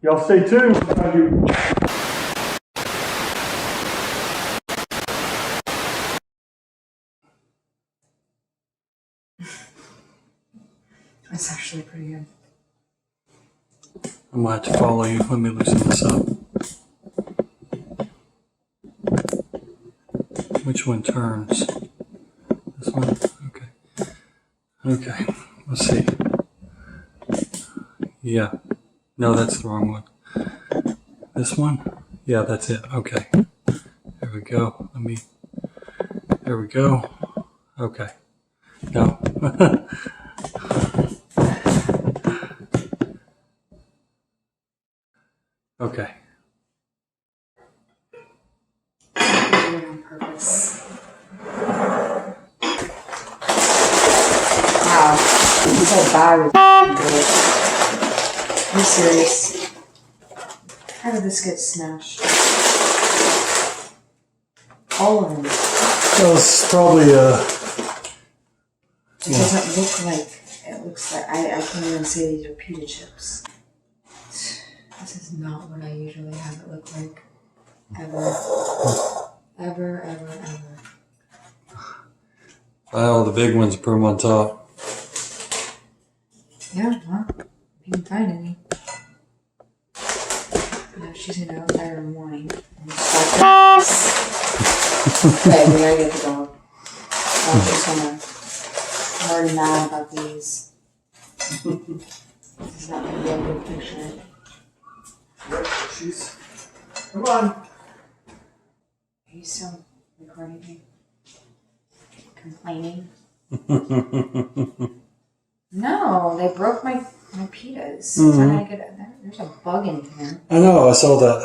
Y'all stay tuned. It's actually pretty good. I'm going to have to follow you. Let me loosen this up. Which one turns? This one? Okay. Okay. Let's see. Yeah. No, that's the wrong one. This one? Yeah, that's it. Okay. There we go. There we go. Okay. No. Okay. I do it on purpose. Wow. This whole bag is good. Are you serious? How did this get smashed? All of them. Well, it's probably It doesn't look like, it looks like, I can't even say these are pita chips. This is not what I usually have it look like. Ever. Ever, ever, ever. oh, the big ones, put them on top. Yeah, well, if you can find any. No, she's gonna go there and wine. Okay, we gotta get the dog. I'm just gonna. I'm already mad about these. This is not gonna be a good picture. She's. Come on. Are you still recording me? Complaining? No, they broke my pitas. So I gotta get it. There's a bug in here. I know, I saw that.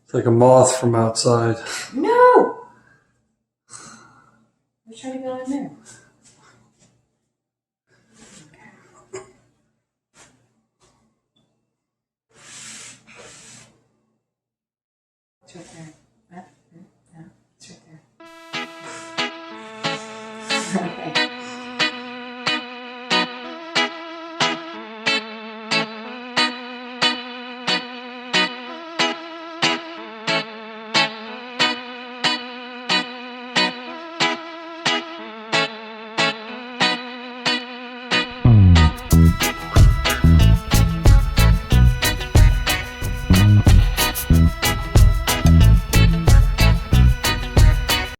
It's like a moth from outside. No! Let's try to go in there. Okay. It's right there.